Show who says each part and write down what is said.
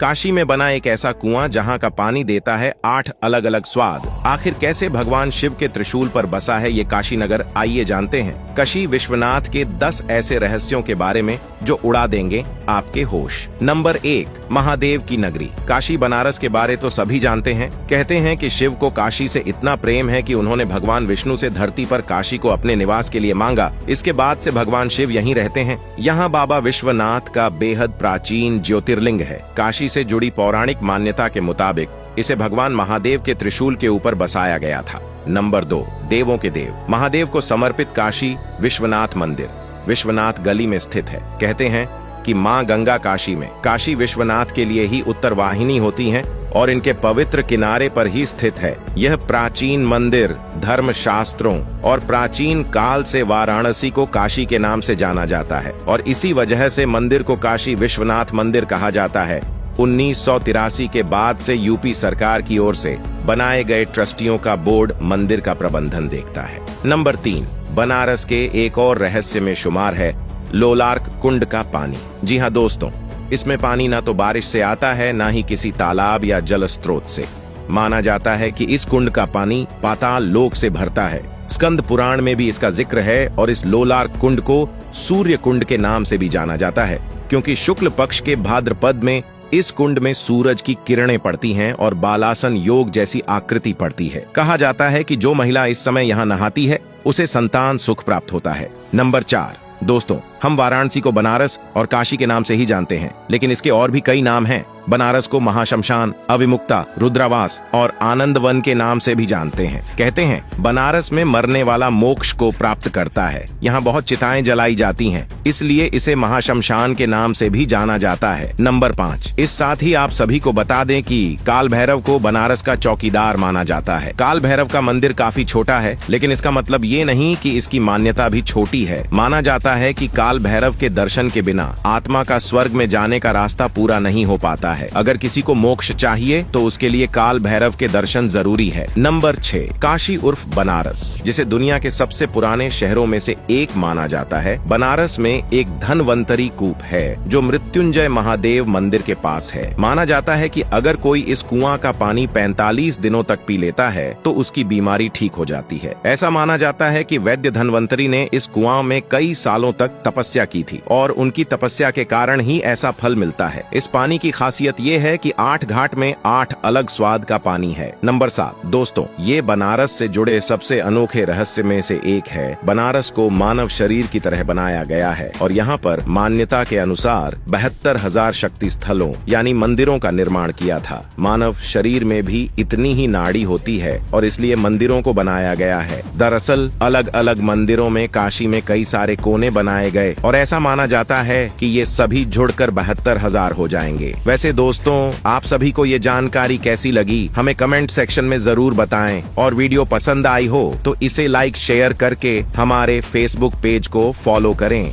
Speaker 1: काशी में बना एक ऐसा कुआं जहां का पानी देता है 8 अलग अलग स्वाद। आखिर कैसे भगवान शिव के त्रिशूल पर बसा है ये काशी नगर, आइए जानते हैं काशी विश्वनाथ के 10 ऐसे रहस्यों के बारे में जो उड़ा देंगे आपके होश। नंबर 1, महादेव की नगरी। काशी बनारस के बारे तो सभी जानते हैं। कहते हैं कि शिव को काशी से इतना प्रेम है कि उन्होंने भगवान विष्णु से धरती पर काशी को अपने निवास के लिए मांगा। इसके बाद से भगवान शिव यहीं रहते हैं। यहाँ बाबा विश्वनाथ का बेहद प्राचीन ज्योतिर्लिंग है। काशी से जुड़ी पौराणिक मान्यता के मुताबिक इसे भगवान महादेव के त्रिशूल के ऊपर बसाया गया था। नंबर 2, देवों के देव। महादेव को समर्पित काशी विश्वनाथ मंदिर विश्वनाथ गली में स्थित है। कहते हैं कि मां गंगा काशी में काशी विश्वनाथ के लिए ही उत्तर वाहिनी होती हैं और इनके पवित्र किनारे पर ही स्थित है। यह प्राचीन मंदिर धर्म शास्त्रों और प्राचीन काल से वाराणसी को काशी के नाम से जाना जाता है और इसी वजह से मंदिर को काशी विश्वनाथ मंदिर कहा जाता है। 1983 के बाद से यूपी सरकार की ओर से बनाए गए ट्रस्टियों का बोर्ड मंदिर का प्रबंधन देखता है। नंबर 3, बनारस के एक और रहस्य में शुमार है लोलार्क कुंड का पानी। जी हाँ दोस्तों, इसमें पानी ना तो बारिश से आता है ना ही किसी तालाब या जल स्रोत से। माना जाता है कि इस कुंड का पानी पाताल लोक से भरता है। स्कंद पुराण में भी इसका जिक्र है और इस लोलार्क कुंड को सूर्य कुंड के नाम से भी जाना जाता है क्योंकि शुक्ल पक्ष के भाद्रपद में इस कुंड में सूरज की किरणें पड़ती हैं और बालासन योग जैसी आकृति पड़ती है। कहा जाता है कि जो महिला इस समय यहाँ नहाती है उसे संतान सुख प्राप्त होता है। नंबर 4, दोस्तों, हम वाराणसी को बनारस और काशी के नाम से ही जानते हैं, लेकिन इसके और भी कई नाम हैं। बनारस को महाशमशान, अविमुक्ता, रुद्रावास और आनंद वन के नाम से भी जानते हैं। कहते हैं बनारस में मरने वाला मोक्ष को प्राप्त करता है। यहाँ बहुत चिताएं जलाई जाती हैं, इसलिए इसे महाशमशान के नाम से भी जाना जाता है। नंबर 5, इस साथ ही आप सभी को बता दें कि काल भैरव को बनारस का चौकीदार माना जाता है। काल भैरव का मंदिर काफी छोटा है, लेकिन इसका मतलब ये नहीं कि इसकी मान्यता भी छोटी है। माना जाता है कि काल भैरव के दर्शन के बिना आत्मा का स्वर्ग में जाने का रास्ता पूरा नहीं हो पाता है। अगर किसी को मोक्ष चाहिए तो उसके लिए काल भैरव के दर्शन जरूरी है। नंबर 6, काशी उर्फ बनारस, जिसे दुनिया के सबसे पुराने शहरों में से एक माना जाता है। बनारस में एक धनवंतरी कूप है जो मृत्युंजय महादेव मंदिर के पास है। माना जाता है कि अगर कोई इस कुआं का पानी 45 दिनों तक पी लेता है तो उसकी बीमारी ठीक हो जाती है। ऐसा माना जाता है कि वैद्य धनवंतरी ने इस कुआं में कई सालों तक तपस्या की थी और उनकी तपस्या के कारण ही ऐसा फल मिलता है। इस पानी की खासियत ये है कि 8 घाट में 8 अलग स्वाद का पानी है। नंबर 7, दोस्तों, ये बनारस से जुड़े सबसे अनोखे रहस्य में से एक है। बनारस को मानव शरीर की तरह बनाया गया है और यहाँ पर मान्यता के अनुसार 72,000 शक्ति स्थलों यानी मंदिरों का निर्माण किया था। मानव शरीर में भी इतनी ही नाड़ी होती है और इसलिए मंदिरों को बनाया गया है। दरअसल अलग अलग मंदिरों में काशी में कई सारे कोने बनाए गए और ऐसा माना जाता है कि ये सभी जुड़कर 72,000 हो जाएंगे। वैसे दोस्तों, आप सभी को ये जानकारी कैसी लगी हमें कमेंट सेक्शन में जरूर बताएं और वीडियो पसंद आई हो तो इसे लाइक शेयर करके हमारे फेसबुक पेज को फॉलो करें।